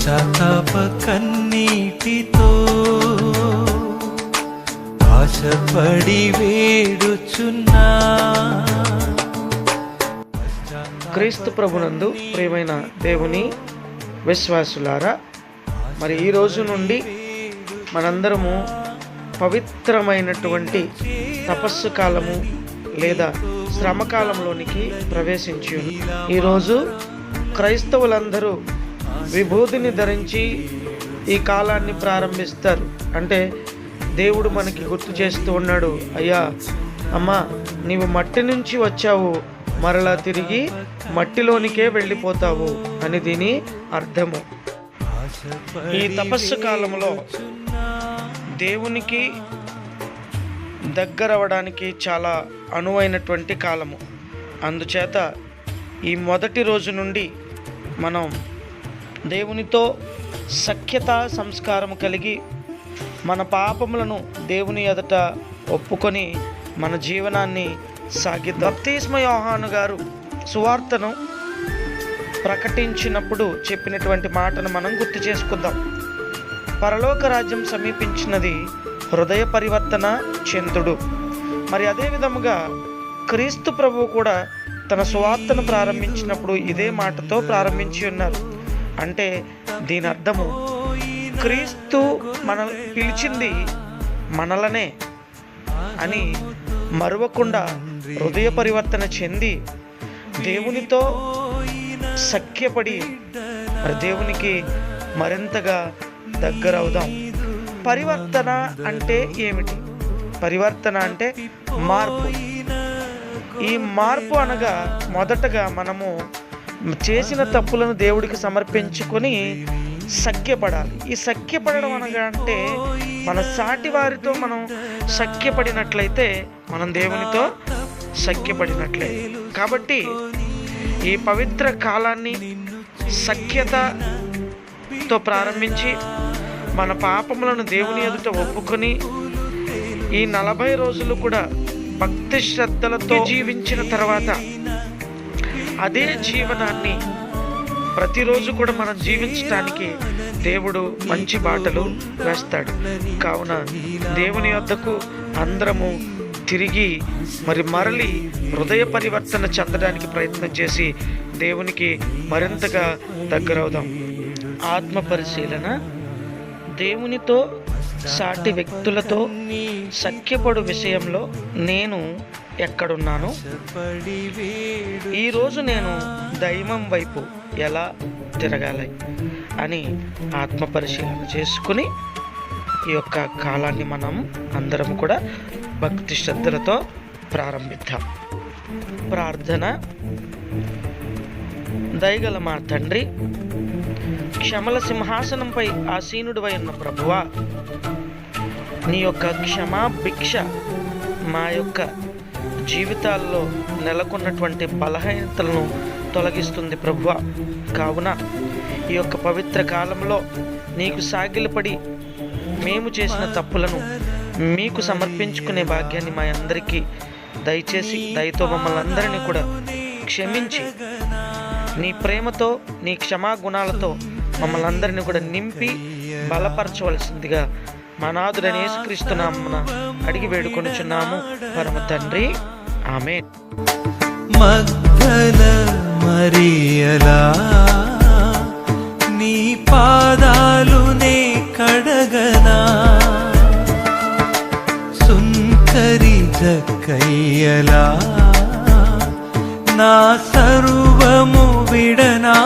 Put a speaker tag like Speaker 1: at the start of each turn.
Speaker 1: పశ్చాత్తాప కన్నీటితో ఆశపడి వేడుచున్నా.
Speaker 2: క్రీస్తు ప్రభునందు ప్రియమైన దేవుని విశ్వాసులారా, మరి ఈ రోజు నుండి మనందరము పవిత్రమైనటువంటి తపస్సు కాలము లేదా శ్రమకాలంలోనికి ప్రవేశించి ఈరోజు క్రైస్తవులందరూ విభూతిని ధరించి ఈ కాలాన్ని ప్రారంభిస్తారు. అంటే దేవుడు మనకి గుర్తు చేస్తూ ఉన్నాడు, అయ్యా అమ్మా నీవు మట్టి నుంచి వచ్చావు, మరలా తిరిగి మట్టిలోనికే వెళ్ళిపోతావు అని దీని అర్థము. ఈ తపస్సు కాలంలో దేవునికి దగ్గరవడానికి చాలా అనువైనటువంటి కాలము. అందుచేత ఈ మొదటి రోజు నుండి మనం దేవునితో సఖ్యత సంస్కారం కలిగి మన పాపములను దేవుని ఎదుట ఒప్పుకొని మన జీవనాన్ని సాగిద్దాం. బప్తిస్మ యోహాను గారు సువార్తను ప్రకటించినప్పుడు చెప్పినటువంటి మాటను మనం గుర్తు చేసుకుందాం. పరలోక రాజ్యం సమీపించినది, హృదయ పరివర్తన చెందుడు. మరి అదే విధముగా క్రీస్తు ప్రభువు కూడా తన సువార్తను ప్రారంభించినప్పుడు ఇదే మాటతో ప్రారంభించి ఉన్నారు. అంటే దీని అర్థము క్రీస్తు పిలిచింది మనలనే అని మరువకుండా హృదయ పరివర్తన చెంది దేవునితో సఖ్యపడి మరి దేవునికి మరింతగా దగ్గరవుదాం. పరివర్తన అంటే ఏమిటి? పరివర్తన అంటే మార్పు. ఈ మార్పు అనగా మొదటగా మనము చేసిన తప్పులను దేవుడికి సమర్పించుకొని సఖ్యపడాలి. ఈ సఖ్యపడడం అనగా అంటే మన సాటి వారితో మనం సఖ్యపడినట్లయితే మనం దేవునితో సఖ్యపడినట్లే. కాబట్టి ఈ పవిత్ర కాలాన్ని సఖ్యతతో ప్రారంభించి మన పాపములను దేవుని ఎదుట ఒప్పుకొని ఈ 40 రోజులు కూడా భక్తి శ్రద్ధలతో జీవించిన తర్వాత అదే జీవనాన్ని ప్రతిరోజు కూడా మనం జీవించడానికి దేవుడు మంచి బాటలు వేస్తాడు. కావున దేవుని వద్దకు అందరము తిరిగి మరలి హృదయ పరివర్తన చెందడానికి ప్రయత్నం చేసి దేవునికి మరింతగా దగ్గరవుదాం. ఆత్మ పరిశీలన. దేవునితో సాటి వ్యక్తులతో సఖ్యపడు విషయంలో నేను ఎక్కడున్నాను? ఈరోజు నేను దైవం వైపు ఎలా తిరగాలి అని ఆత్మ పరిశీలన చేసుకుని ఈ యొక్క కాలాన్ని మనం అందరం కూడా భక్తి శ్రద్ధలతో ప్రారంభిద్దాం. ప్రార్థన. దయగల మా తండ్రి, క్షమల సింహాసనంపై ఆసీనుడివై ఉన్న ప్రభువా, నీ యొక్క క్షమా భిక్ష మా యొక్క జీవితాల్లో నెలకొన్నటువంటి బలహీనతలను తొలగిస్తుంది ప్రభువా. కావున ఈ యొక్క పవిత్ర కాలంలో నీకు సాగిలపడి మేము చేసిన తప్పులను మీకు సమర్పించుకునే భాగ్యాన్ని మా అందరికీ దయచేసి దయతో మమ్మల్ని అందరినీ కూడా క్షమించి నీ ప్రేమతో నీ క్షమాగుణాలతో మమ్మల్ని అందరినీ కూడా నింపి బలపరచవలసిందిగా మా నాథుడైన యేసుక్రీస్తు నామమున అడిగి వేడుకొనుచున్నాము పరమ తండ్రి, ఆమేన్.
Speaker 1: మగ్దల మరియలా నీ పాదాలు నే కడగనా, సుంకరి జక్కయ్యలా నా సర్వము విడనా.